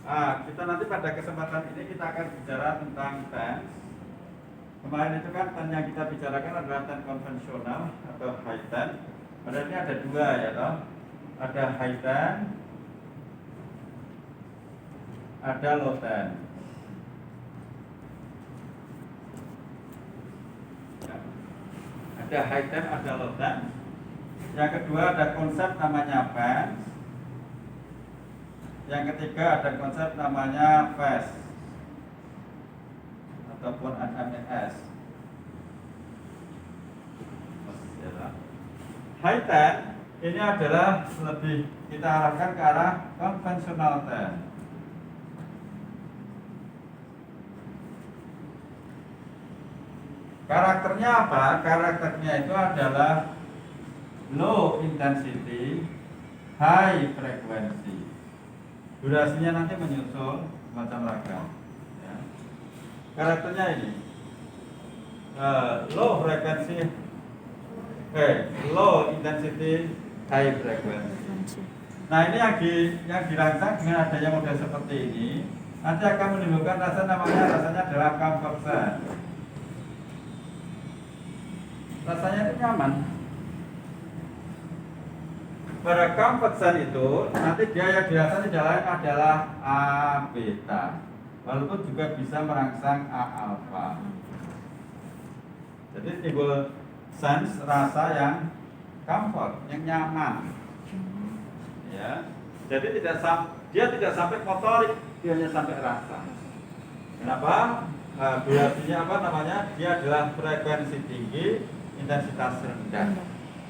Kita nanti pada kesempatan ini kita akan bicara tentang tense. Kemarin itu kan tense yang kita bicarakan adalah tense konvensional atau high tense. Padahal ini ada dua ya toh. Ada high tense, ada low tense. Ada high tense, ada low tense. Yang kedua ada konsep namanya tense. Yang ketiga ada konsep namanya fast ataupun NMS. High tense ini adalah lebih kita arahkan ke arah konvensional tense. Karakternya apa? Karakternya itu adalah low intensity, high frequency. Durasinya nanti menyusul macam ragam. Ya. Karakternya ini low frequency, low intensity, high frequency. Nah ini yang dirangsang dengan adanya model seperti ini, nanti akan menimbulkan rasanya adalah comfort zone. Rasanya itu nyaman. Pada comfort zone itu nanti dia yang dirasakan tidak lain adalah A beta, walaupun juga bisa merangsang A alpha. Jadi timbul sense rasa yang comfort, yang nyaman. Ya. Jadi dia tidak sampai motorik, dia hanya sampai rasa. Kenapa? Durasinya apa namanya? Dia adalah frekuensi tinggi, intensitas rendah.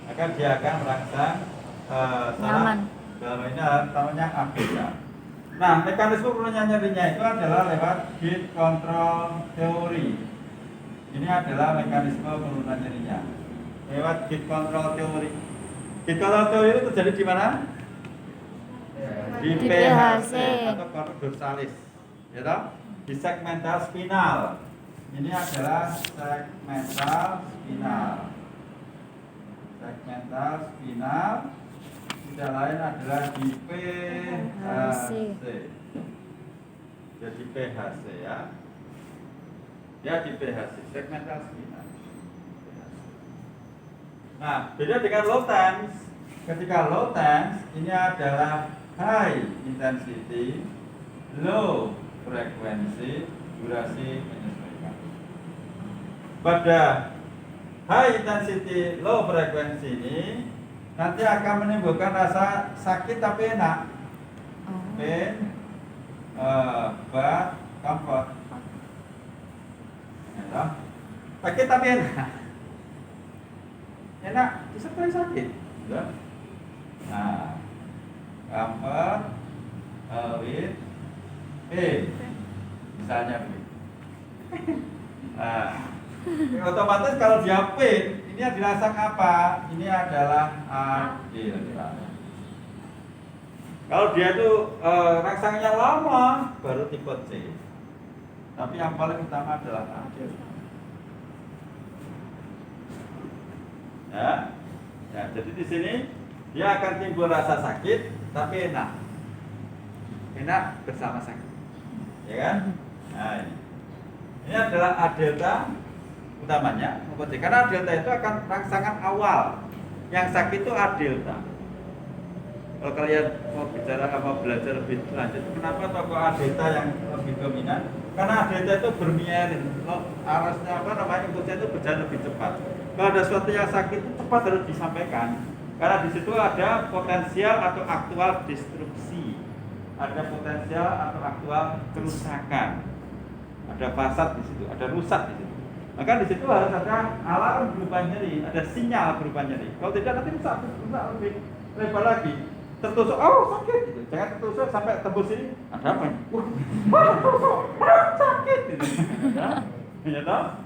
Maka dia akan merangsang nyaman. Dalam ini namanya abeda. Nah, mekanisme penurunan nyerinya itu adalah lewat gate control teori. Ini adalah mekanisme penurunan nyerinya lewat gate control teori. Gate control teori itu terjadi di mana? Di PHC atau corpus dorsalis, ya toh? Di segmental spinal. Ini adalah segmental spinal. Segmental spinal tidak lain adalah di PHC. Jadi PHC ya. Ya di PHC, segmental spinal. Nah, beda dengan low tense. Ketika low tense ini adalah high intensity, low frequency, durasi menyesuaikan. Pada high intensity, low frequency ini nanti akan menimbulkan rasa sakit tapi enak. Pain, but comfort. Ya, sakit tapi enak. Enak, disertai sakit. Ya. Nah, comfort with pain. Misalnya pain. Nah, otomatis kalau dia pain, ini yang dirasakan apa? Ini adalah adil. Kalau dia itu rangsangnya lama, baru tipe C. Tapi yang paling utama adalah adil. Ya, jadi di sini dia akan timbul rasa sakit, tapi enak. Enak bersama sakit, ya kan? Nah, ini adalah A delta utamanya, karena A delta itu akan rangsangan awal. Yang sakit itu A delta. Kalau kalian mau belajar lebih lanjut, kenapa tokoh A delta yang lebih dominan? Karena A delta itu bermierin, arusnya impulsnya itu berjalan lebih cepat. Kalau ada sesuatu yang sakit itu cepat harus disampaikan, karena di situ ada potensial atau aktual destruksi, ada potensial atau aktual kerusakan, ada fasad di situ, ada rusak di situ. Maka di situ harus ada alarm berupa nyeri, ada sinyal berupa nyeri. Kalau tidak nanti rusak lebih lebar lagi. Tertusuk, oh sakit, gitu. Jangan tertusuk sampai tembus ini. Ada apa ini? Sakit, gitu. Ya toh?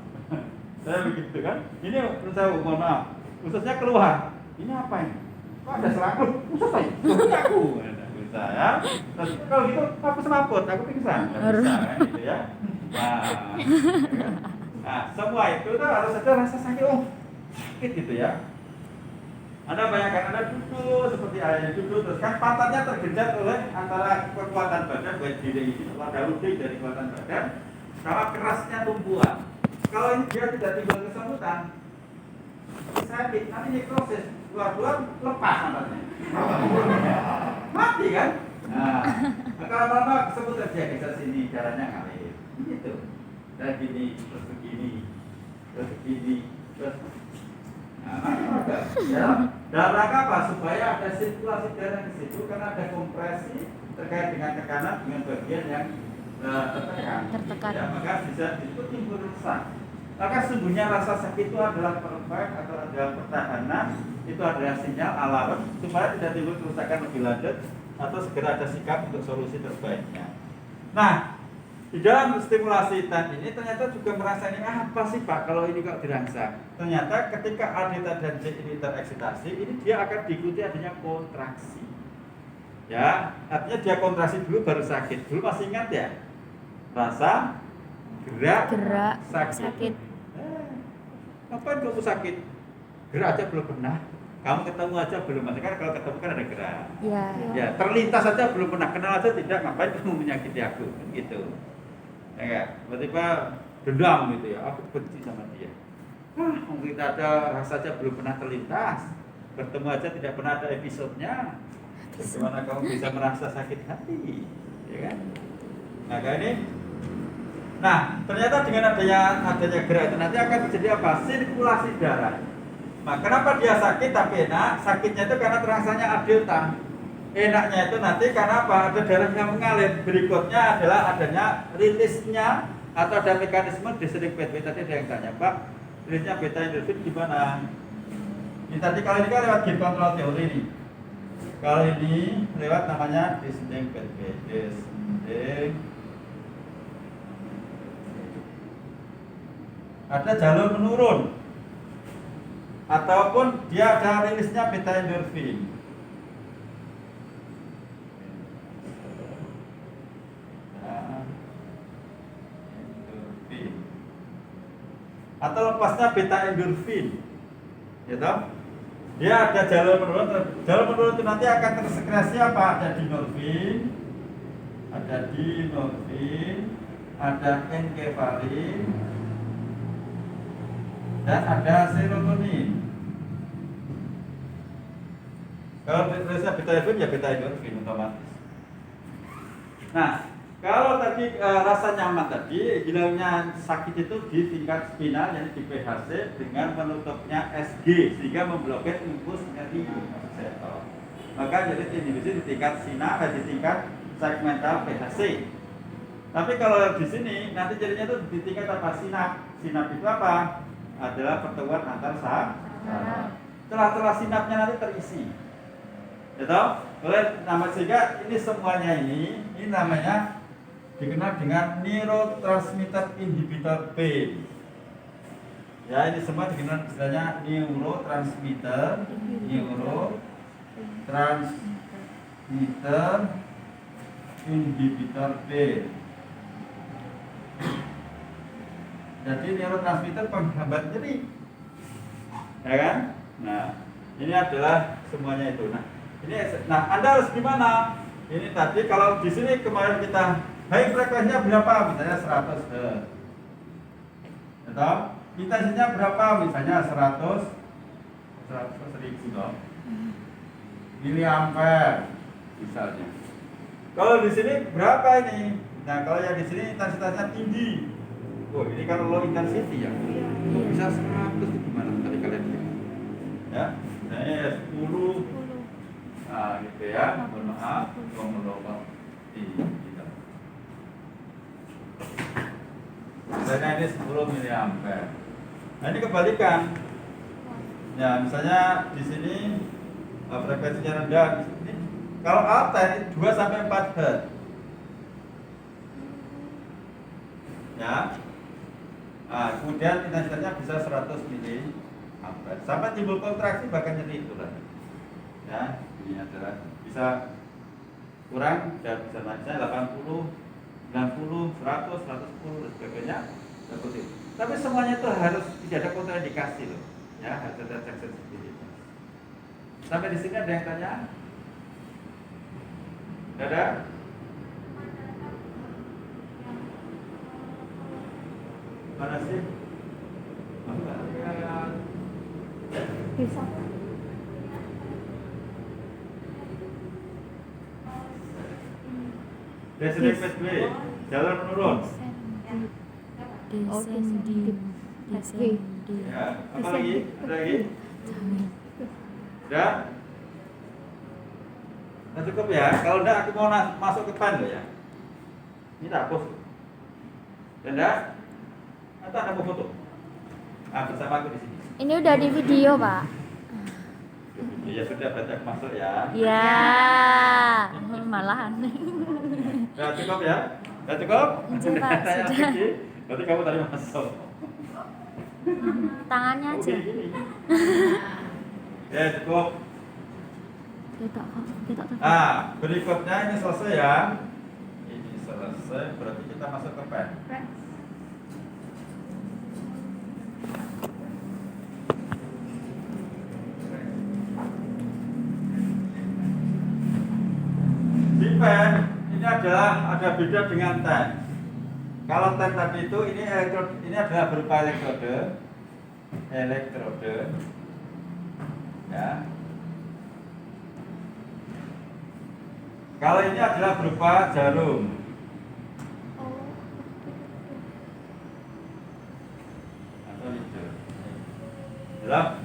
Saya begitu kan. Ini saya mohon maaf. Ususnya keluar. Ini apa ini? Kok ada serabut? Usus saya. Ini aku. Bisa ya. Terus kalau gitu aku serabut, aku pingsan. Bisa kan gitu ya. Nah, semua itu tuh harus ada rasa sakit. Oh, sakit gitu ya. Anda bayangkan Anda duduk seperti ayahnya duduk, terus kan pantatnya tergenjat oleh antara kekuatan badan, baik diri ini, pada uding dari kekuatan badan, sama kerasnya tumpuan. Kalau ini dia tidak timbul kesemutan, sakit, nanti nekrosis, keluar-keluar lepas pantatnya, mati kan? Nah, kalau lama kesemutan dia geser sini, darahnya ngalir, gitu. Dan gini, terus begini, terus begini, terus ya, dalam rangka apa? Supaya ada sirkulasi darah di situ karena ada kompresi terkait dengan tekanan dengan bagian yang tertekan. Ya, maka bisa disebut timbul rasa. Maka sesungguhnya rasa sakit itu adalah perfect atau adalah pertahanan, itu adalah sinyal alarm supaya tidak timbul kerusakan lebih lanjut atau segera ada sikap untuk solusi terbaiknya. Nah, di dalam stimulasi tan ini ternyata juga merasa ini apa sih Pak kalau ini kok dirangsang? Ternyata ketika A, theta dan J ini tereksitasi, ini dia akan diikuti adanya kontraksi. Ya, artinya dia kontraksi dulu baru sakit. Dulu masih ingat ya? Rasa, gerak sakit. Ngapain kamu sakit? Gerak aja belum pernah. Kamu ketemu aja belum, maksudnya kalau ketemu kan ada gerak. Ya, terlintas aja belum pernah, kenal aja tidak, ngapain kamu menyakiti aku? Gitu. Ya, tiba-tiba dendam gitu ya, aku benci sama dia. Mungkin ada rasa aja belum pernah terlintas, bertemu aja tidak pernah ada episodenya. Bagaimana kamu bisa merasa sakit hati, ya kan? Nah, ternyata dengan adanya gerak itu nanti akan terjadi apa? Sirkulasi darah. Nah, kenapa dia sakit tapi enak? Sakitnya itu karena terangsangnya A delta. Enaknya itu nanti karena apa? Ada darah yang mengalir. Berikutnya adalah adanya rilisnya atau ada mekanisme disering beta. Tadi ada yang tanya, Pak, rilisnya beta endorfin gimana? Ini tadi kalau ini kan lewat gate control teori nih. Kalau ini lewat namanya descending pathway. Ada jalur menurun. Ataupun dia ada rilisnya beta endorfin. Atau lepasnya beta endorfin, gitu. Dia ada jalur menurun. Jalur menurun itu nanti akan tersekresi apa? Ada dinorfin, ada enkefalin, dan ada serotonin. Kalau rilisnya beta endorfin ya beta endorfin otomatis. Nah, kalau tadi rasa nyaman tadi, hilangnya sakit itu di tingkat spinal, yang di PHC dengan menutupnya SG sehingga memblokir impuls nervi reseptor. Maka jadi inhibisi di tingkat sinapsa, di tingkat segmental PHC. Tapi kalau di sini nanti jadinya itu di tingkat apa? Sinap. Sinap itu apa? Adalah pertemuan antar saraf. Celah-celah sinapnya nanti terisi. Gitu? Oleh nama sehingga ini semuanya ini namanya dikenal dengan neurotransmitter inhibitor pain. Ya, ini semua dikenal istilahnya neurotransmitter inhibitor pain. Jadi neurotransmitter penghambat nyeri, ya kan? Nah, ini adalah semuanya itu. Nah, Anda harus gimana? Ini tadi kalau di sini kemarin kita high frekuensinya berapa? Misalnya 100 Hz. Atau intensitasnya berapa? Misalnya 100 miliampere misalnya. Kalau di sini berapa ini? Nah, kalau yang di sini intensitasnya tinggi. Oh, ini kan low intensity ya. Kok bisa 100 itu gimana? Tadi kalian lihat. Ya, nah, 10. Nah, gitu ya. Mohon maaf, misalnya ini 10 miliampere. Nah, ini kebalikan. Ya, misalnya di sini frekuensinya rendah. Ini kalau alta ini 2 sampai 4 Hz. Ya. Nah, kemudian intensitasnya bisa 100 miliampere. Sampai timbul kontraksi bahkan nyeri itulah. Ya, ini adalah bisa kurang dan bisa naiknya 80, 90, 100, 110 dan sebagainya. Tapi semuanya itu harus tidak ada kontraindikasi loh. Ya, harus ada cek sensitivitas. Sampai di sini ada yang tanya? Tidak ada? Mana sih? Enggak lihat. Bisa. Descending B, jalan menurun. Descending. Ya, apa lagi? Ada lagi? Udah? Nah, cukup ya. Kalau enggak aku mau masuk ke pen ya. Ini tak hapus. Enggak? Atau Anda mau foto? Ah, bersama aku di sini. Ini udah di video, Pak. Ya sudah, berarti aku masuk ya. Ya, malahan. Udah cukup ya? Udah cukup? Iya, Pak, Saya sudah. pergi. Berarti kamu tadi masuk. Tangannya Oh, aja. gini. Ya cukup. Kita Nah, berikutnya ini selesai ya. Ini selesai, berarti kita masuk ke pen. Di pen ini ada beda dengan ten. Kalau ten tadi itu ini adalah berupa elektrode, ya. Kalau ini adalah berupa jarum. Atau itu. Jelas?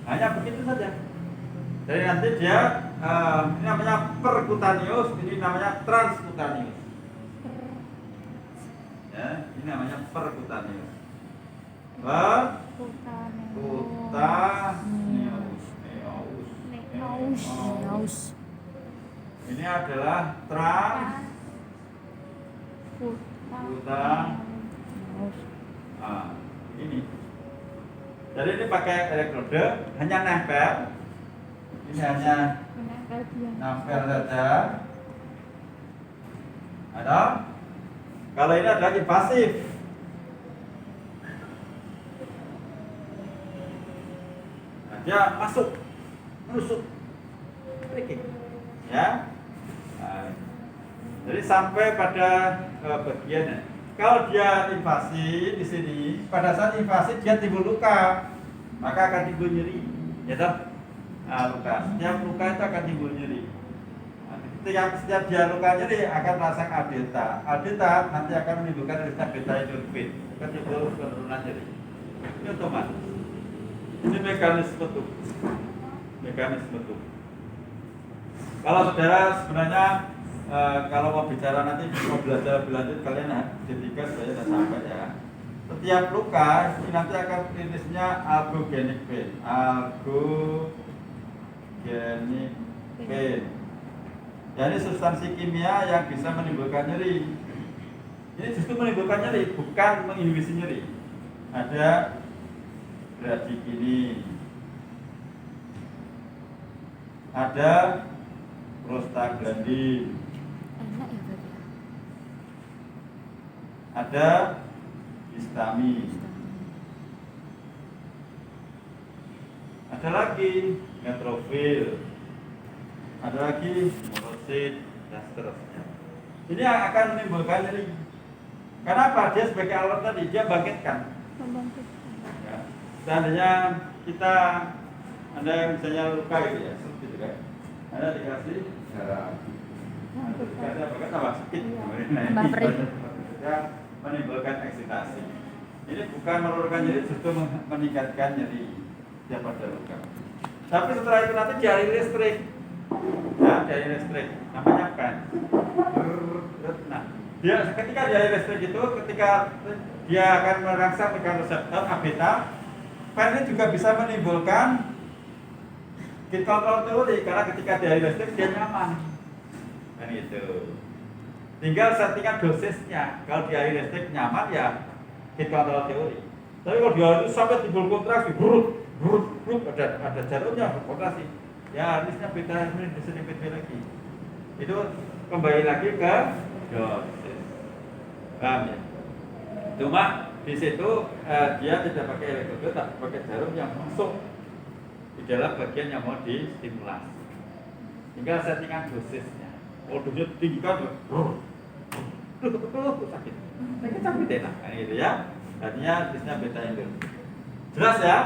Hanya begitu saja. Jadi nanti dia ini namanya percutaneous, ini namanya transkutaneous. Ya, ini namanya percutaneous. Percutaneous. Ini adalah transkutaneous. Nah, ini. Jadi ini pakai elektrode, hanya nempel. Ini hanya nempel saja. Ada? Kalau ini adalah invasif. Nah, dia masuk, menusuk, pricking, ya. Nah, jadi sampai pada bagian. Kalau dia invasi di sini, pada saat invasi dia timbul luka, maka akan timbul nyeri, ya toh? Nah, luka. Setiap luka itu akan timbul nyeri. Setiap dia luka nyeri akan merasakan aldeta. Aldeta nanti akan menimbulkan resistance beta endorfin, akan timbul penurunan nyeri. Ini otomatis. Ini mekanisme tubuh. Kalau saudara sebenarnya kalau mau bicara nanti mau belajar lebih lanjut kalian ketika saya sudah sampai ya. Setiap luka ini nanti akan klinisnya algogenic pain. Algogenic pain. Jadi substansi kimia yang bisa menimbulkan nyeri. Ini justru menimbulkan nyeri, bukan menginhibisi nyeri. Ada bradikinin, ada prostaglandin, ada histamin, ada lagi neutrofil, ada lagi monosit, dan seterusnya. Ini yang akan menimbulkan nyeri. Kenapa? Dia sebagai alat tadi, dia bangkitkan. Ya. Seandainya kita ada yang misalnya luka gitu ya, gitu kan, ada dikasih darah. Dikasih apa kan? Tambah sakit. Dia menimbulkan eksitasi. Ini bukan menurunkan nyeri, justru meningkatkan nyeri dia pada luka. Tapi setelah itu nanti dialiri listrik. Ya, dialiri listrik. Namanya pen. Nah, dia ketika dialiri listrik itu, ketika dia akan merangsang mekanoseptor A beta, pen ini juga bisa menimbulkan gate control teori karena ketika dialiri listrik dia nyaman. Kan gitu. Tinggal settingan dosisnya. Kalau dialiri listrik nyaman ya gate control teori. Tapi kalau dialiri sampai timbul kontraksi, ada jarumnya kontraksi. Ya harusnya beta ini disedikit lagi. Itu kembali lagi ke dosis. Paham ya? Cuma di situ dia tidak pakai elektrode, tapi pakai jarum yang masuk di dalam bagian yang mau distimulasi. Tinggal settingan dosisnya. Kalau dosisnya tinggi kan, sakit. Sakit enak, kan gitu ya. Artinya bisnya beta endorfin. Jelas ya,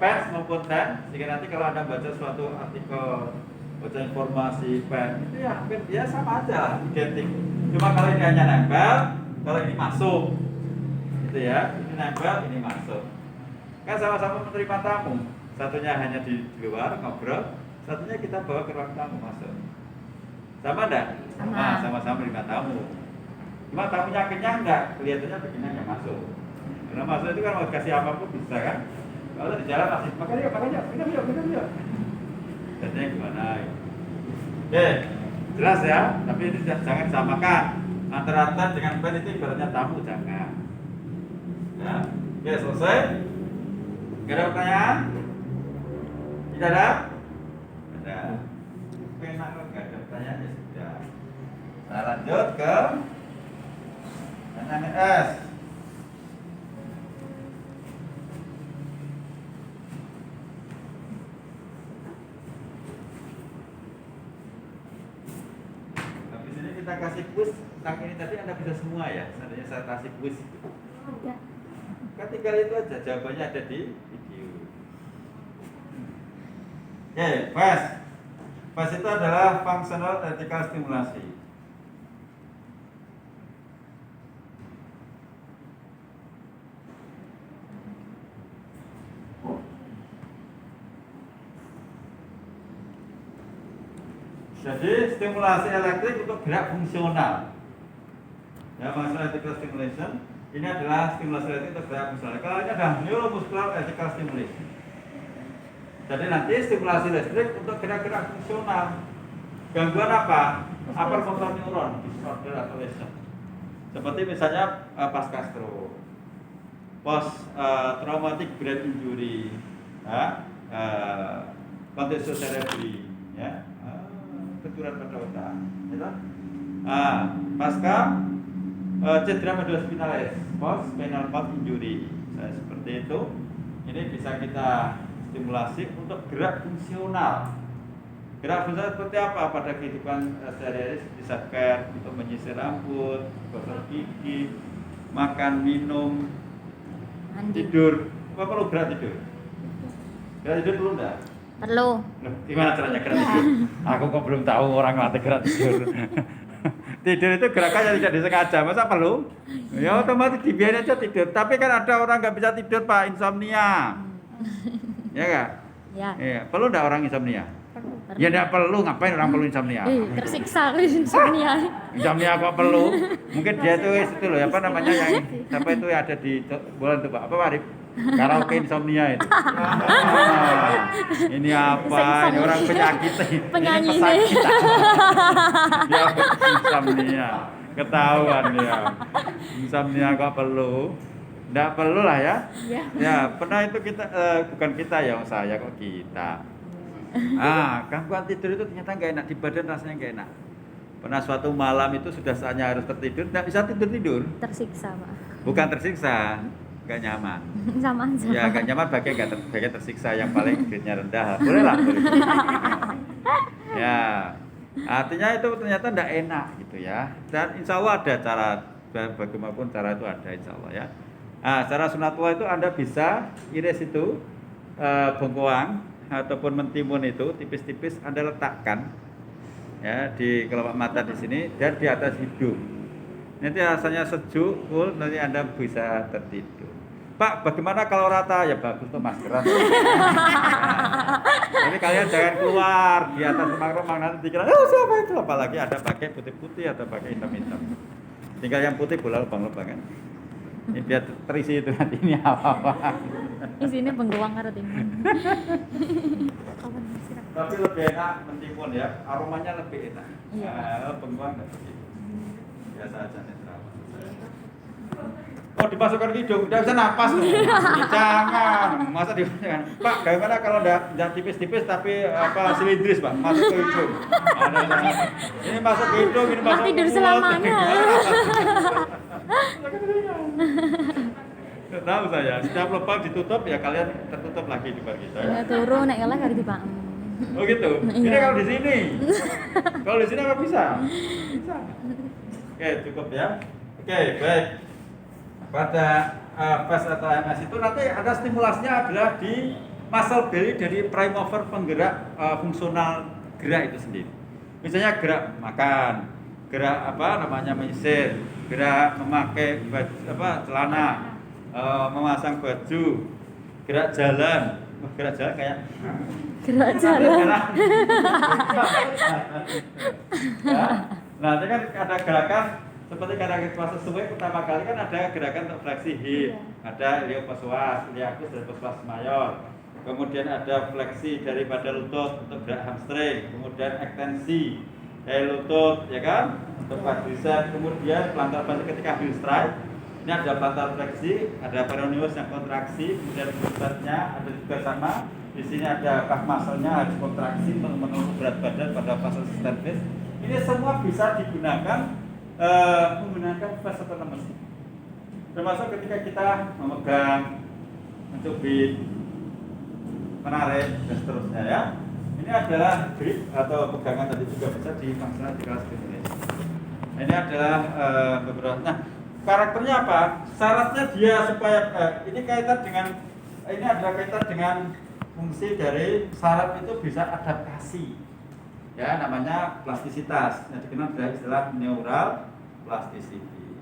pers maupun ten. Sehingga nanti kalau Anda baca suatu artikel, baca informasi pen, itu ya hampir dia sama aja, identik. Cuma kalau ini hanya nempel, kalau ini masuk, gitu ya. Ini nempel, ini masuk. Kan sama-sama menerima tamu. Satunya hanya di luar ngobrol, satunya kita bawa ke ruang tamu masuk. Sama enggak? Sama. Nah, sama-sama menerima tamu. Cuma tamunya kenyang enggak? Kelihatannya kenyang yang masuk. Karena masuk itu kan mau kasih apapun bisa kan? Kalau di jalan masih makan yuk, minum yuk. Jadinya gimana? Oke, jelas ya. Tapi ini jangan samakan antara ten dengan pen itu ibaratnya tamu jangan. Ya, oke selesai. Gak ada pertanyaan? Tidak ada? Ada. Enak kok, gak ada pertanyaan ya sudah. Nah lanjut ke NMS. Habis ini kita kasih quiz tentang ini tadi Anda bisa semua ya. Seandainya saya kasih quiz itu. Ya. Kan tinggal itu aja, jawabannya ada di video. Oke, FAST. FAST itu adalah Functional Electrical Stimulasi. Jadi stimulasi elektrik untuk gerak fungsional. Ya, functional electrical stimulation. Ini adalah stimulasi elektrik untuk gerak fungsional. Kalau ini adalah neuromuscular electrical stimulation. Jadi nanti stimulasi listrik untuk gerak-gerak fungsional. Gangguan apa? Upper motor neuron disorder atau lesion. Seperti misalnya pasca stroke, post traumatic brain injury, ya, contusion cerebri, ya, benturan pada otak, ya, pasca cedera medula spinalis, post spinal cord injury, seperti itu. Ini bisa kita stimulasi untuk gerak fungsional. Gerak fungsional seperti apa? Pada kehidupan sehari-hari seperti self-care, untuk menyisir rambut, gosok gigi, makan, minum, Mandi. tidur. Apa perlu gerak tidur? Gerak tidur perlu enggak? Perlu. Loh, gimana caranya gerak tidur? Aku kok belum tahu orang latih gerak tidur. Tidur itu gerakan yang tidak disengaja, masa perlu? Ya otomatis dibiarin aja tidur. Tapi kan ada orang nggak bisa tidur Pak, insomnia. Ya enggak? Ya. Iya, perlu enggak orang insomnia? Perlu. Ya enggak perlu, ngapain orang perlu insomnia? Tersiksa insomnia. Insomnia kok perlu? Mungkin dia tuh itu loh, apa namanya yang siapa itu yang ada di bulan tuh Pak? Apa Warif? Karaoke insomnia itu. Ini apa? Ini orang penyakit. Penyanyi ini pesakitan. Dia insomnia. Ketahuan dia. Insomnia kok perlu? Enggak perlu lah ya. Iya. Ya, pernah itu kita bukan kita ya, saya kok kita. Gangguan tidur itu ternyata nggak enak di badan, rasanya nggak enak. Pernah suatu malam itu sudah saatnya harus tertidur, nggak bisa tidur. Tersiksa, Pak. Bukan tersiksa, nggak nyaman. Sama. Ya nggak nyaman bagian tersiksa yang paling grade-nya rendah. Boleh lah. Boleh. Ya, artinya itu ternyata nggak enak gitu ya. Dan insya Allah ada cara, bagaimanapun cara itu ada insya Allah ya. Secara sunatullah itu Anda bisa iris itu bengkoang ataupun mentimun itu tipis-tipis Anda letakkan ya di kelopak mata di sini dan di atas hidung. Nanti rasanya sejuk, cool, nanti Anda bisa tertidur. Pak, bagaimana kalau rata? Ya bagus tuh maskeran. Jadi kalian jangan keluar di atas remang-remang, nanti dikira, siapa itu? Apalagi ada pakai putih-putih atau pakai hitam-hitam. Tinggal yang putih bola lubang-lubang kan. Ini biar terisi itu nanti ini apa-apa. Di sini benggoang artinya. Tapi lebih enak mentimun ya, aromanya lebih enak. Iya. Bengkoang enggak begitu. Biasa aja netral. Oh, dimasukkan ke hidung, udah bisa napas. Jangan, masa dimasukkan. Pak, bagaimana kalau enggak tipis-tipis tapi apa silindris, Pak? Masuk ke hidung. Ini masuk ke hidung, ini masuk ke tidur mulut. selamanya. Tahu saya, setiap lubang ditutup ya kalian tertutup lagi di bar kita. Ya turu nek kalah kali dipang. Oh gitu. Ini Iya. kalau di sini. Kalau di sini apa bisa? Bisa. Oke, cukup ya. Oke, baik. Pada FAST atau MS itu nanti ada stimulasinya adalah di muscle belly dari prime mover penggerak fungsional gerak itu sendiri. Misalnya gerak makan, gerak menyisir, gerak memakai baju, celana, memasang baju, gerak jalan kayak Gerak jalan. ya. Nah, ini kan ada gerakan seperti gerakan puasa sesuai pertama kali kan ada gerakan untuk fleksi hip, ada iliopsoas, iliacus dan psoas mayor. Kemudian ada fleksi daripada lutut untuk gerak hamstring, kemudian ekstensi lutut, ya kan, untuk quadricep, kemudian plantar balik ketika heel strike. Ini ada plantar fleksi, ada peroneus yang kontraksi, kemudian pusatnya ada juga sama. Di sini ada calf muscle-nya harus kontraksi untuk menurunkan berat badan pada fase stand base. Ini semua bisa digunakan menggunakan fast autonomous. Termasuk ketika kita memegang, mencubit, menarik dan seterusnya ya. Ini adalah grip atau pegangan tadi juga bisa dimaksudkan di kelas fitness. Ini adalah beberapa. Nah, karakternya apa? Syaratnya dia supaya ini adalah kaitan dengan fungsi dari syarat itu bisa adaptasi. Ya, namanya plastisitas. Yang dikenal dengan istilah neural plasticity.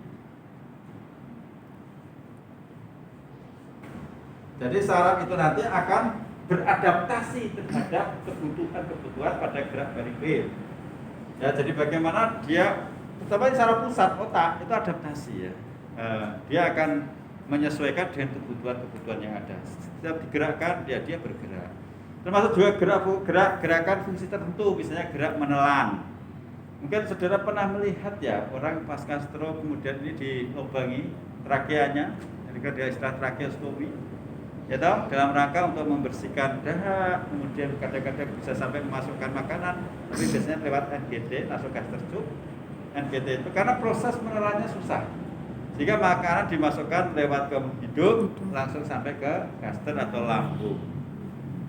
Jadi syarat itu nanti akan beradaptasi terhadap kebutuhan pada gerak periferi. Ya, jadi bagaimana dia, terutama secara pusat otak itu adaptasi ya. Dia akan menyesuaikan dengan kebutuhan yang ada. Setiap digerakkan dia bergerak. Termasuk juga gerakan fungsi tertentu, misalnya gerak menelan. Mungkin saudara pernah melihat ya orang pasca stroke kemudian ini dilubangi trakeanya, jadi dia istilah trakeostomi. Ya toh, dalam rangka untuk membersihkan dahak, kemudian kadang-kadang bisa sampai memasukkan makanan, tapi biasanya lewat NGT, nasogaster tube. NGT itu karena proses menelannya susah, sehingga makanan dimasukkan lewat ke hidung langsung sampai ke gaster atau lambung.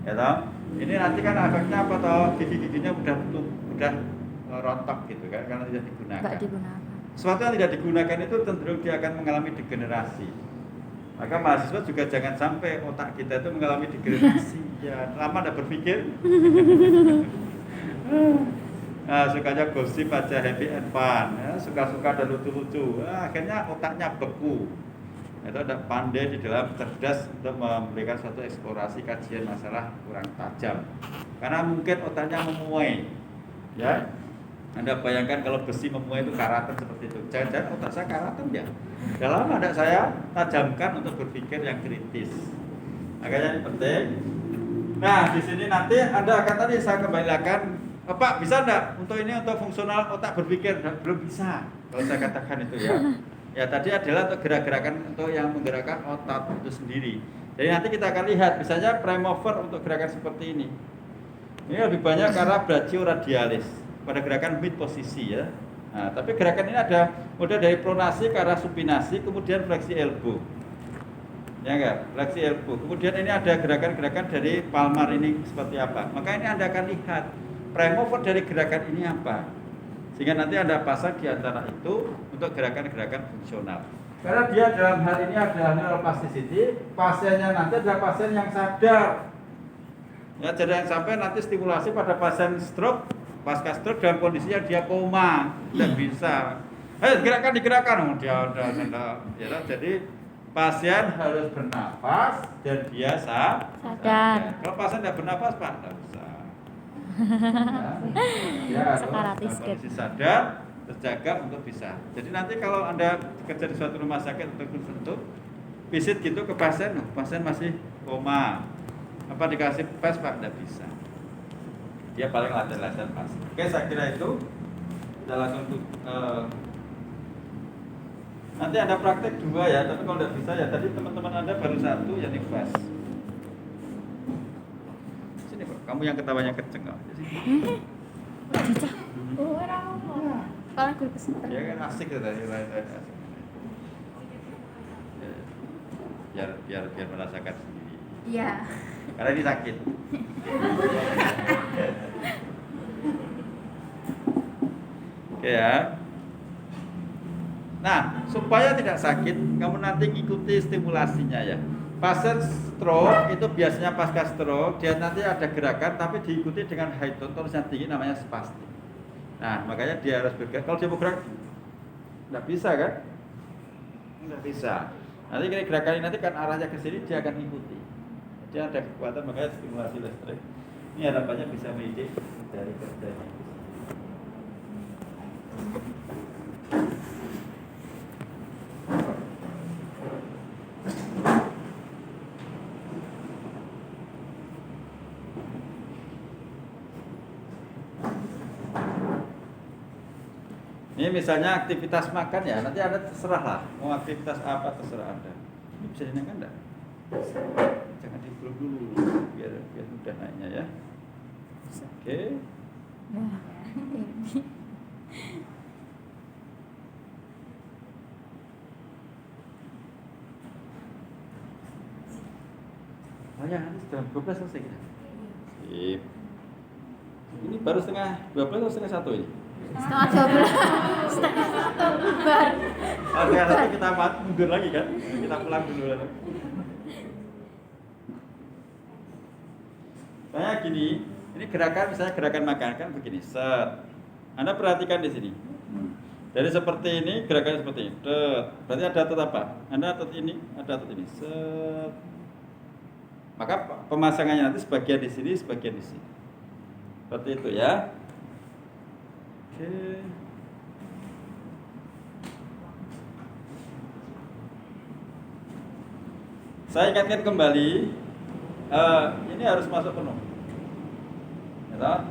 Ya toh, ini nanti kan efeknya apa toh, gigi-giginya udah rontok gitu kan, karena tidak digunakan. Nggak digunakan. Sesuatu yang tidak digunakan itu cenderung dia akan mengalami degenerasi. Maka mahasiswa juga jangan sampai otak kita itu mengalami degenerasi. Ya, lama tidak berpikir. Nah, sukanya gosip aja, happy and fun, ya, suka-suka dan lucu-lucu. Nah, akhirnya otaknya beku. Itu ada pandai di dalam cerdas untuk memberikan suatu eksplorasi kajian masalah kurang tajam. Karena mungkin otaknya memuai. Ya. Anda bayangkan kalau besi memuai itu karatan seperti itu. Jangan-jangan otak saya karatan ya. Dalam ada saya tajamkan untuk berpikir yang kritis. Makanya ini penting. Nah, di sini nanti Anda akan tadi saya kembalikan, Pak bisa enggak untuk ini untuk fungsional otak berpikir? Belum bisa. Kalau saya katakan itu ya. Ya tadi adalah untuk gerak-gerakan untuk yang menggerakkan otot itu sendiri. Jadi nanti kita akan lihat misalnya prime mover untuk gerakan seperti ini. Ini lebih banyak karena brachioradialis pada gerakan mid posisi ya. Nah, tapi gerakan ini ada model dari pronasi ke arah supinasi, kemudian fleksi elbow. Ya enggak? Fleksi elbow. Kemudian ini ada gerakan-gerakan dari palmar ini seperti apa. Maka ini Anda akan lihat prime mover dari gerakan ini apa. Sehingga nanti Anda pasang di antara itu untuk gerakan-gerakan fungsional. Karena dia dalam hal ini adalah neuroplasticity, pasiennya nanti adalah pasien yang sadar. Ya, jadi yang sampai nanti stimulasi pada pasien stroke, pasca stroke dalam kondisi yang dia koma, tidak bisa. Digerakkan, dia ya, jadi pasien harus bernafas dan dia sadar. Kalau pasien tidak bernafas, Pak, tidak bisa. Ya, Sekaratis kondisi sadar, terjaga untuk bisa. Jadi nanti kalau Anda bekerja di suatu rumah sakit untuk visit gitu ke pasien, pasien masih koma, apa dikasih pes, Pak, tidak bisa. Dia paling latihan pasti. Oke, saya kira itu. Kita langsung nanti Anda praktek 2 ya, tapi kalau tidak bisa ya tadi teman-teman Anda baru 1 yang fast. Sini Pak, kamu yang ketawanya kenceng kok. Cicah. Oh, ora apa. Kalau gue kesempatan. Ya kan asik ya tadi. biar merasakan sendiri. Iya. Karena ini sakit. Oke ya. Nah, supaya tidak sakit, kamu nanti ikuti stimulasinya ya. Pasien stroke itu biasanya pasca stroke dia nanti ada gerakan tapi diikuti dengan high tone tonusnya tinggi namanya spastik. Nah, makanya dia harus bergerak. Kalau dia mau gerak, nggak bisa kan? Nggak bisa. Nanti gerakan ini nanti kan arahnya ke sini dia akan ikuti. Dia ada kekuatan makanya stimulasi listrik. Ini harapannya bisa mendidik dari kerjanya. Ini misalnya aktivitas makan ya, nanti Anda terserah lah, mau aktivitas apa terserah Anda. Ini bisa dinaikkan enggak? Jangan dibelum dulu, biar mudah naiknya ya. Oke. Nah, ini. Oh ya, nanti jam 12 selesai kita. Sip. Ini baru setengah 12 atau setengah 1 ini? Setengah 12. Setengah 1 bubar. Oh, setengah 1 kita mundur lagi kan? Kita pulang dulu lalu. Saya gini, ini gerakan misalnya gerakan makan kan begini, set. Anda perhatikan di sini. Dari seperti ini, gerakannya seperti ini. Berarti ada otot apa? Anda otot ini, ada otot ini. Set. Maka pemasangannya nanti sebagian di sini, sebagian di sini. Seperti itu ya. Oke. Saya ingatkan kembali, ini harus masuk penuh. Ya,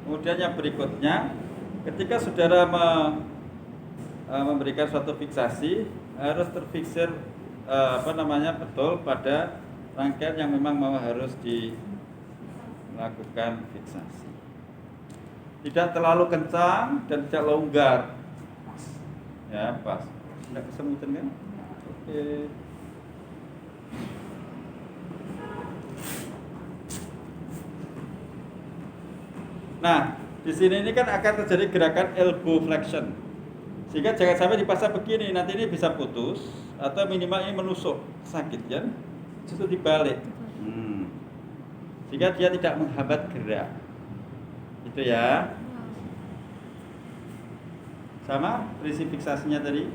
kemudian yang berikutnya, ketika saudara memberikan suatu fiksasi, harus terfiksir betul pada rangkaian yang memang mau harus dilakukan fiksasi. Tidak terlalu kencang dan tidak longgar. Ya, pas. Tidak kesemutan kan? Oke. Nah, di sini ini kan akan terjadi gerakan elbow flexion. Sehingga jangan sampai dipasang begini, nanti ini bisa putus atau minimal ini menusuk, sakit kan? Justru dibalik. Sehingga dia tidak menghambat gerak. Itu ya. Sama prinsip fiksasinya tadi.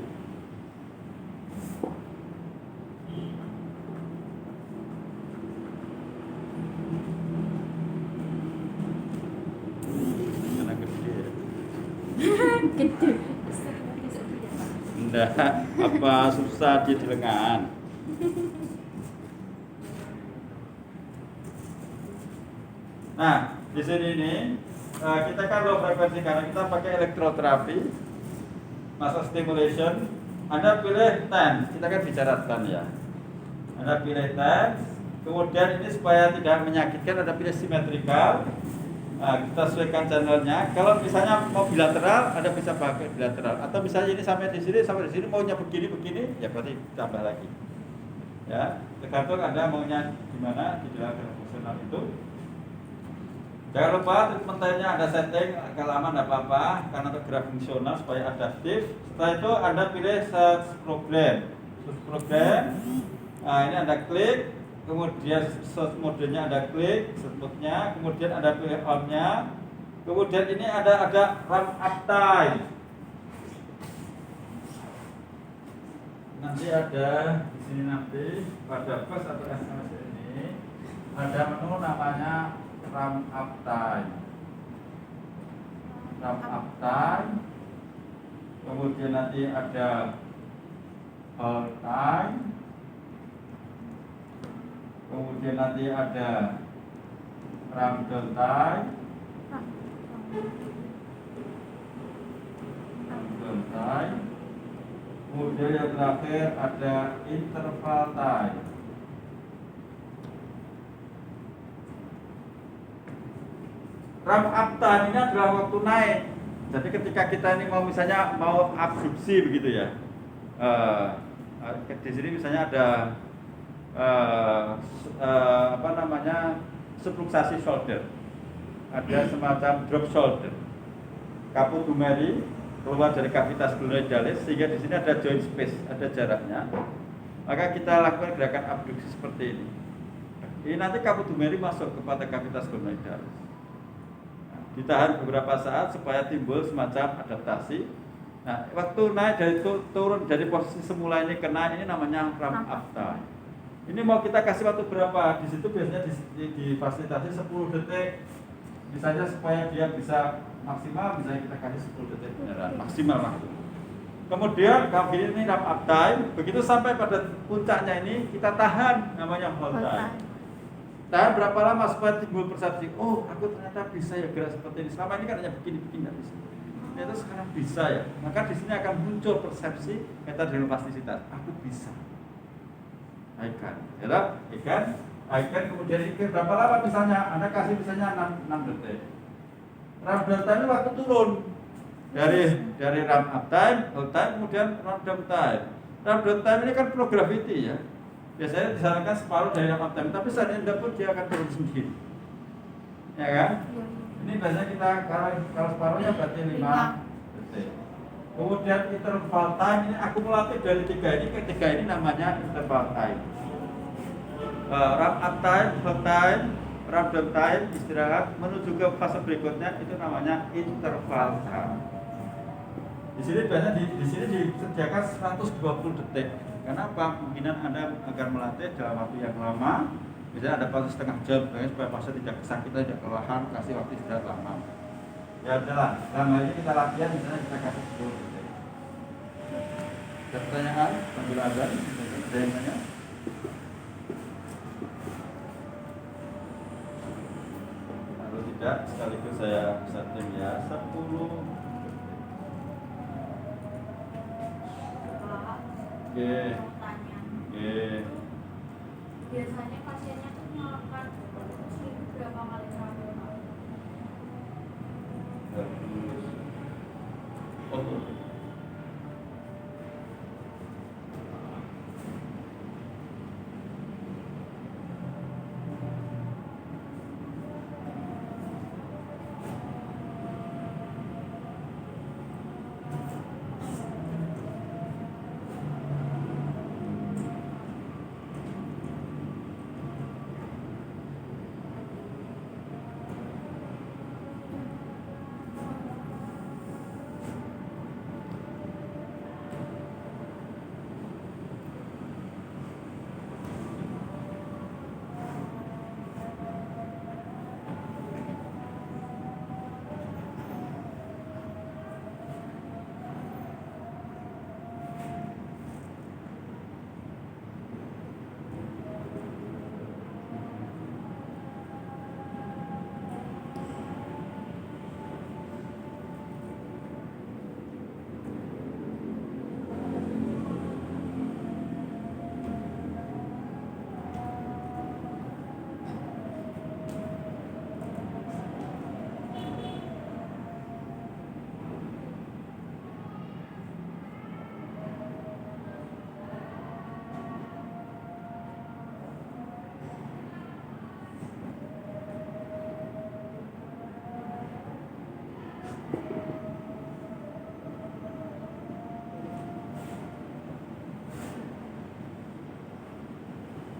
Karena gede ya. Gede. Enggak, apa susah dia di lengan. Nah, di sini ini kita kan low frekuensi karena kita pakai elektroterapi, muscle stimulation. Anda pilih tense, kita kan bicarakan ya. Anda pilih tense, kemudian ini supaya tidak menyakitkan, Anda pilih simetrikal. Nah, kita sesuaikan channelnya. Kalau misalnya mau bilateral, Anda bisa pakai bilateral. Atau misalnya ini sampai di sini maunya begini, ya berarti tambah lagi. Ya, tergantung Anda maunya gimana di dalam fungsional itu. Jangan lupa treatment time-nya Anda setting agak lama tidak apa-apa karena untuk gerak fungsional supaya adaptif. Setelah itu Anda pilih search program. Nah, ini Anda klik, kemudian search modenya Anda klik, sebutnya, kemudian Anda pilih on-nya. Kemudian ini ada ramp up time. Nanti ada di sini nanti pada pos atau SMS ini ada menu namanya ramp up time. Kemudian nanti ada hold time. Kemudian nanti ada ramp down time. Kemudian yang terakhir ada interval time. Ramp up time ini adalah waktu naik. Jadi ketika kita ini misalnya mau absorpsi begitu ya. Di sini misalnya ada apa namanya, subluxasi shoulder, ada semacam drop shoulder, caput humeri keluar dari cavitas glenoidalis sehingga di sini ada joint space, ada jaraknya. Maka kita lakukan gerakan abduksi seperti ini. Ini nanti caput humeri masuk kepada cavitas glenoidalis. Nah, ditahan beberapa saat supaya timbul semacam adaptasi. Nah, waktu naik dari turun dari posisi semula ini ke naik, ini namanya ramp up time. Ini mau kita kasih waktu berapa? Di situ biasanya difasilitasi 10 detik. Misalnya supaya dia bisa maksimal, misalnya kita kasih 10 detik beneran, maksimal waktu. Kemudian kalau ini ramp up time, begitu sampai pada puncaknya ini kita tahan, namanya hold time. Tahan berapa lama supaya timbul persepsi, oh aku ternyata bisa ya gerak seperti ini. Selama ini kan hanya begini-begini nggak bisa. Ternyata sekarang bisa ya. Maka di sini akan muncul persepsi metadenoplastisitas. Aku bisa. Ikan, ya, ikan kemudian ini berapa lama misalnya? Anda kasih misalnya 6 detik. Ramp down time ini waktu turun dari ramp up time, hold time, kemudian ramp down time. Ramp down time ini kan pro gravity ya. Biasanya disarankan separuh dari ramp up time, tapi saat Anda pun dia akan turun sendiri. Ya kan? Ini biasanya kita kalau separuhnya berarti 5 detik. Kemudian interval time ini akumulatif dari 3 ini ke 3 ini namanya interval time. Ramp up time, hold time, ramp down time, istirahat menuju ke fase berikutnya itu namanya interval time. Di sini biasanya di sini disediakan 120 detik. Karena apa? Kemungkinan Anda agar melatih dalam waktu yang lama. Misalnya ada fase setengah jam, supaya fase tidak kesakitan, tidak kelelahan, kasih waktu istirahat lama. Ya udahlah, dalam hal ini kita latihan, misalnya kita kasih 10 detik. Ada pertanyaan sambil azan? Ada yang tanya? Kalau tidak, sekaligus saya setting ya 10. Oke. Biasanya pasiennya tuh melakukan berapa kali terakhir?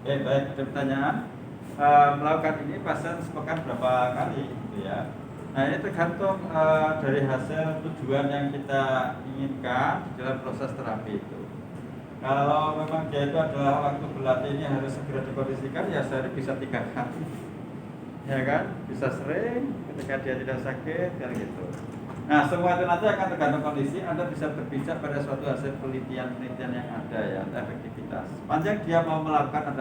Oke, baik, ada pertanyaan. Melakukan ini pasien sepekan berapa kali gitu ya. Nah, ini tergantung dari hasil tujuan yang kita inginkan di dalam proses terapi itu. Kalau memang dia itu adalah waktu berlatih ini harus segera dikondisikan, ya sehari bisa 3 kali. Ya kan? Bisa sering ketika dia tidak sakit, kayak gitu. Nah, semua itu nanti akan tergantung kondisi. Anda bisa berpijak pada suatu hasil penelitian yang ada ya, efektivitas. Sepanjang dia mau melakukan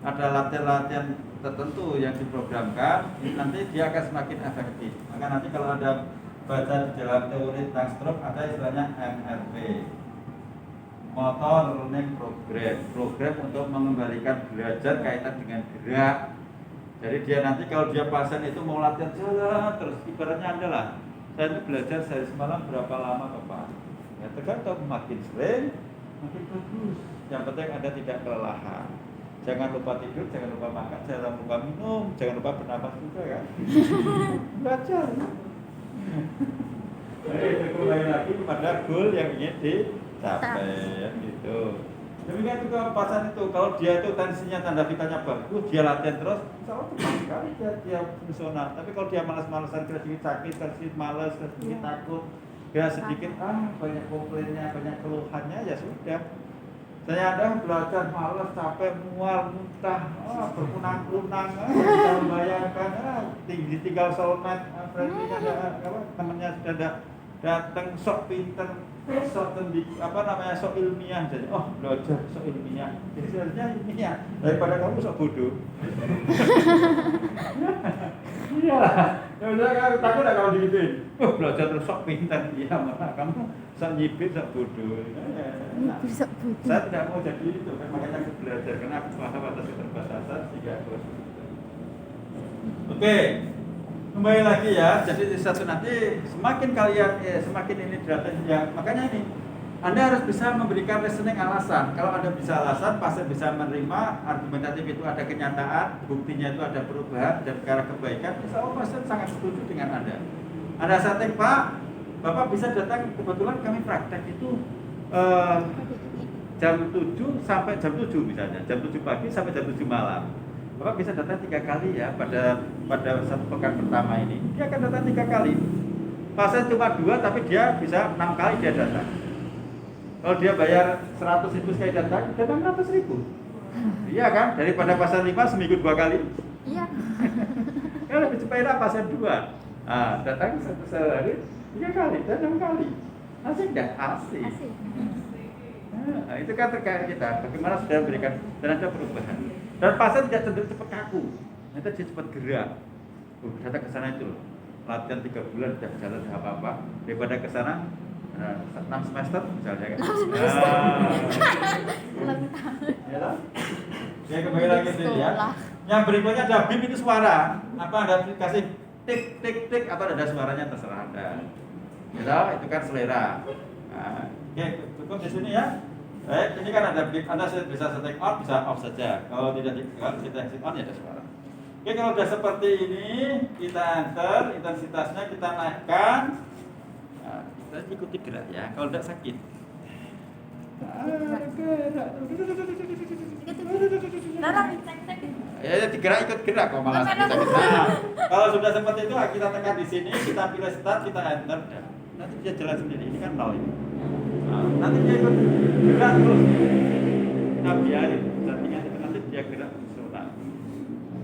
ada latihan-latihan tertentu yang diprogramkan, nanti dia akan semakin efektif. Maka nanti kalau Anda baca di dalam teori tentang stroke ada istilahnya MRP, Motor Learning Program untuk mengembalikan belajar kaitan dengan gerak. Jadi dia nanti kalau dia pasien itu mau latihan jalan terus, ibaratnya Anda lah, saya itu belajar sehari semalam berapa lama Bapak? Ya tergantung, makin sering makin bagus. Yang penting Anda tidak kelelahan. Jangan lupa tidur, jangan lupa makan, jangan lupa minum, jangan lupa bernapas juga kan. Belajar. Jadi itu kembali lagi pada goal yang ingin dicapai gitu. Demikian juga pasan itu, kalau dia itu tensinya tanda vitalnya bagus, dia latihan terus, insya Allah cepat sekali dia fungsional. Tapi kalau dia malas-malasan, sedikit sakit, sedikit malas, sedikit takut, dia sedikit banyak komplainnya, banyak keluhannya, ya sudah. Saya ada belajar malas, capek, mual, muntah, berkunang-kunang, bisa membayangkan, tinggal soulmate, friendly-nya temannya sudah datang, sok pinter, sok sok ilmiah, jadi belajar sok ilmiah, jadi sebenarnya ilmiah daripada kamu sok bodoh. Iyalah, ya udah kamu takut nggak kalau digituin? Belajar terus sok pinter, iya mana kamu sok nyipit, sok bodoh. Sok bodoh. Saya tidak mau jadi itu, makanya aku belajar karena aku paham atas keterbatasan sehingga aku harus. Oke, kembali lagi ya. Jadi di satu nanti semakin kalian semakin ini dilatih ya, makanya ini Anda harus bisa memberikan reasoning alasan. Kalau Anda bisa alasan, pasti bisa menerima argumentatif itu ada kenyataan, buktinya itu ada perubahan dan ke arah kebaikan. Insya Allah pasien sangat setuju dengan Anda. Anda setting Pak, Bapak bisa datang, kebetulan kami praktek itu jam 7 sampai jam 7 misalnya, jam 7 pagi sampai jam 7 malam. Bapak bisa datang 3 kali ya pada satu pekan pertama ini. Dia akan datang 3 kali. Pasien cuma 2 tapi dia bisa 6 kali dia datang. Kalau dia bayar 100 ribu sekali datang 600 ribu. Iya kan? Daripada pasien 5 seminggu 2 kali. Iya. Kan lebih cepat pasien 2. Datang sehari 3 kali dan 6 kali. Asik dah? Asik. Nah, itu kan terkait kita. Bagaimana sudah memberikan dan ada perubahan. Dan pasien tidak cenderung cepat kaku. Nanti dia cepat gerak. Datang ke sana itu latihan 3 bulan tidak jalan apa-apa. Daripada ke sana 6 semester misalnya kan. 6 semester. Ya, ya kembali lagi sini ya. Yang berikutnya ada bip itu suara. Apa Anda kasih tik tik tik atau ada suaranya terserah Anda. Ya, itu kan selera. Oke, cukup di sini ya. Baik, ini kan ada bip, Anda bisa setting on, bisa off saja. Kalau tidak setting on ya ada suara. Oke, kalau sudah seperti ini, kita enter, intensitasnya kita naikkan. Kita ikuti gerak ya, kalau tidak sakit. Ya, digerak ikut gerak kok malah sakit. Kalau sudah seperti itu, kita tekan di sini, kita pilih start, kita enter. Nanti dia jalan sendiri. Ini kan 0 ini. Nanti dia ikut gerak terus. Kita biarin, settingan itu nanti dia gerak fungsional.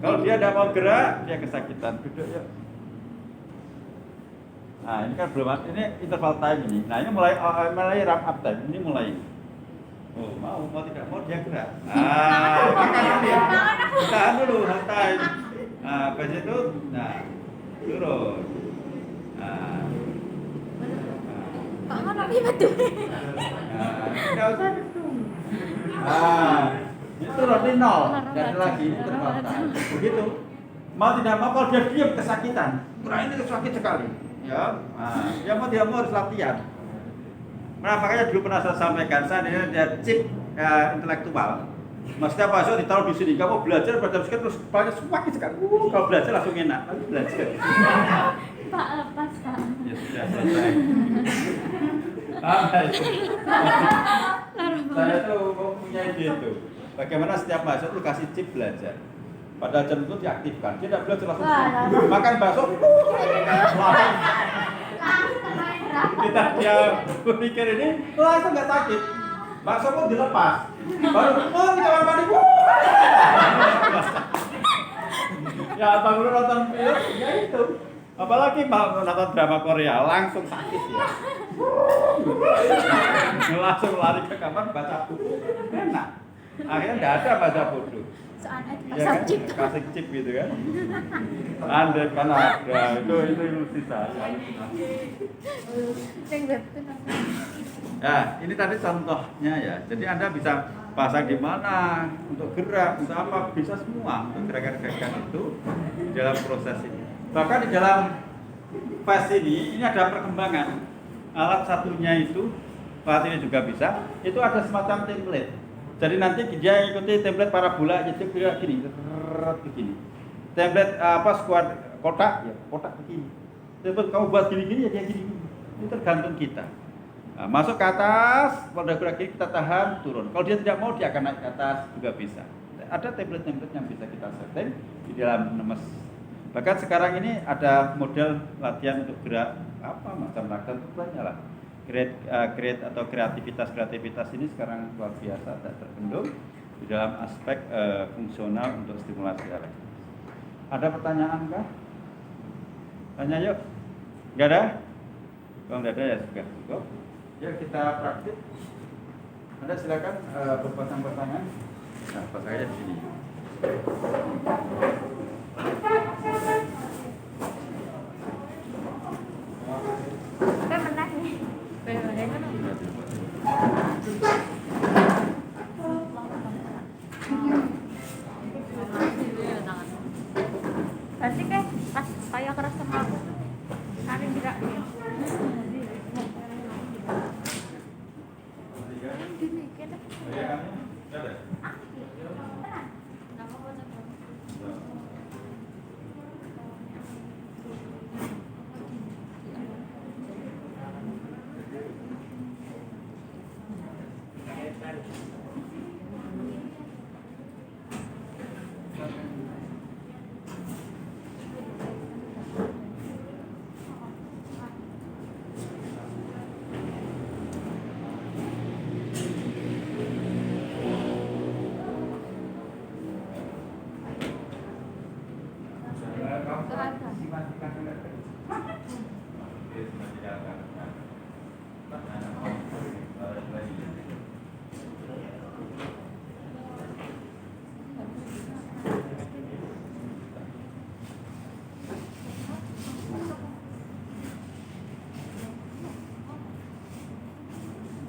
Kalau dia tidak mau gerak, dia kesakitan. Duduk ya. Nah ini kan belum, ini interval time ini. Nah ini mulai ramp up time, ini mulai. Oh mau tidak mau dia gerak. Tahan dulu, santai. Habis itu, turun. Kok tapi betul. Enggak usah gitu. Ini turun di 0. Dan lagi ini interval time. Begitu. Mau tidak mau kalau dia diam kesakitan. Ini sakit sekali. Ya, dia mau tidak mau harus latihan. Nah makanya dulu pernah saya sampaikan, saya ini ada chip intelektual. Maksudnya Pak So ditaruh di sini, kamu belajar terus kepalanya semakin sekali. Kalau belajar langsung enak, lalu belajar. Pak lepas Pak. Ya sudah selesai. Saya tuh punya ide itu. Bagaimana setiap masuk lu kasih chip belajar. Pada jam itu diaktifkan, dia tidak belajar langsung makan bakso. Kita dia berpikir ini langsung nggak sakit. Bakso pun dilepas. Baru di kamar mandi. Ya abang lu nonton film, ya itu. Apalagi mau nonton drama Korea langsung sakit ya. Langsung lari ke kamar baca buku. Enak. Akhirnya nggak ada baca buku. Soalnya Iya kan? Kasih chip gitu kan. Andai kan ada, itu ilusi saya. Ya, ini tadi contohnya ya. Jadi Anda bisa pasang di mana, untuk gerak, untuk apa, bisa semua. Untuk gerakan-gerakan itu di dalam proses ini. Bahkan di dalam fase ini ada perkembangan. Alat satunya itu, alat ini juga bisa. Itu ada semacam template. Jadi nanti dia ikuti template parabola, jadi dia gini, begini. Template square kotak, ya kotak begini. Template kamu buat gini-gini ya dia gini. Itu tergantung kita. Nah, masuk ke atas, pada gerak kiri kita tahan, turun. Kalau dia tidak mau, dia akan naik ke atas juga bisa. Ada template-template yang bisa kita setting di dalam Nemes. Bahkan sekarang ini ada model latihan untuk gerak macam latihan banyak lah. Create atau kreativitas ini sekarang luar biasa dan terkendung di dalam aspek fungsional untuk stimulasi elektrik. Ada pertanyaan kah? Tanya yuk. Enggak ada? Kalau enggak ada ya sudah cukup. Yuk kita praktik. Anda silakan berpasang-pasangan. Nah, pasang aja di sini. Berarti kayak pas kayak keras sama aku. Kami gerak dia. Gini, kita.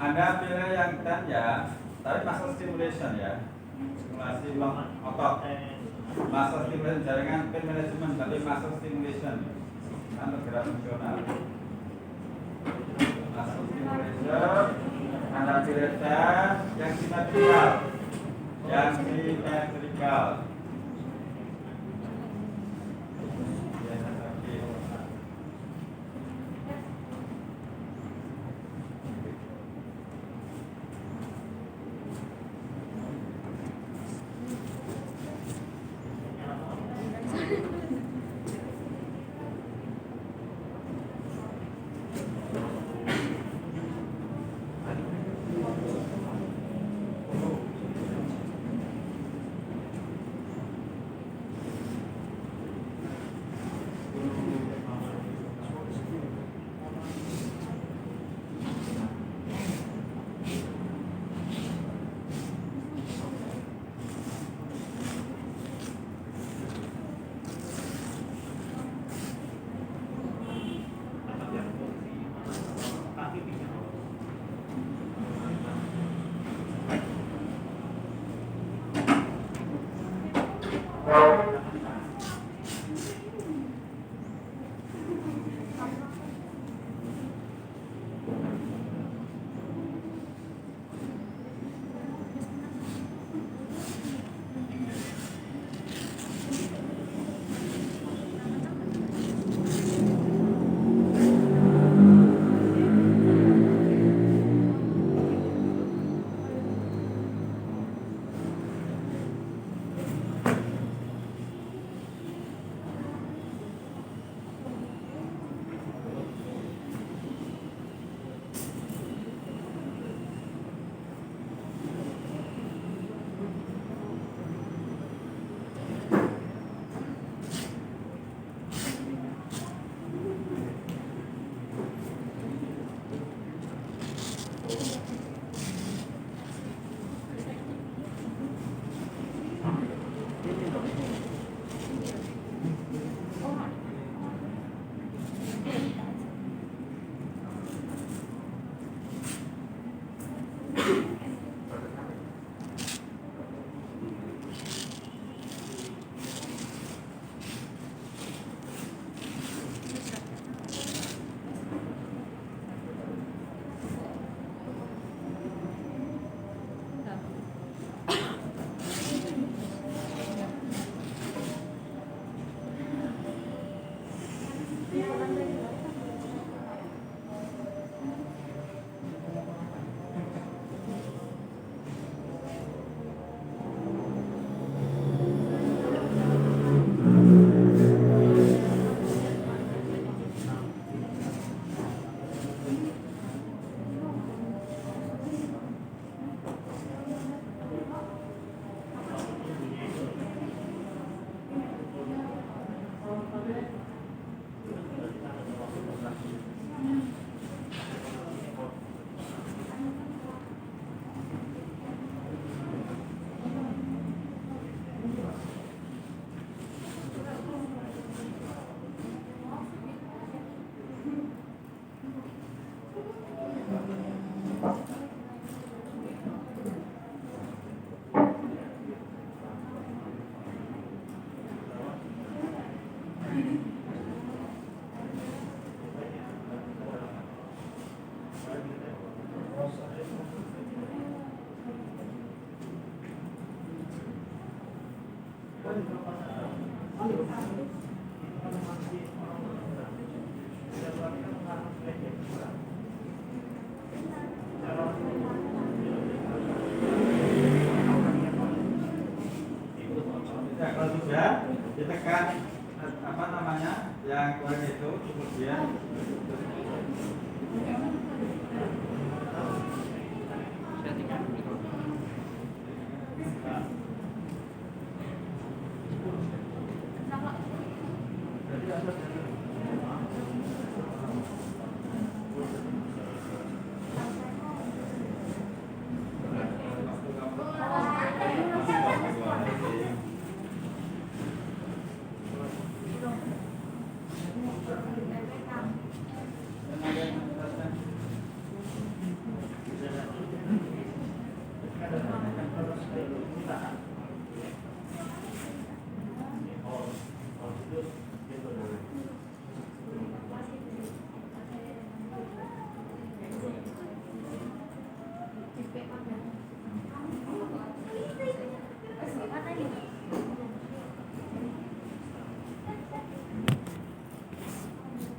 Anda pilih yang kan ya, tapi muscle stimulation ya, stimulasi otot, muscle stimulation jaringan pain management, tapi muscle stimulation kan bergerak fungsional. Muscle stimulation, Anda pilih tes yang simetrikal, Ya, kalau sudah ditekan apa namanya yang kemarin itu, kemudian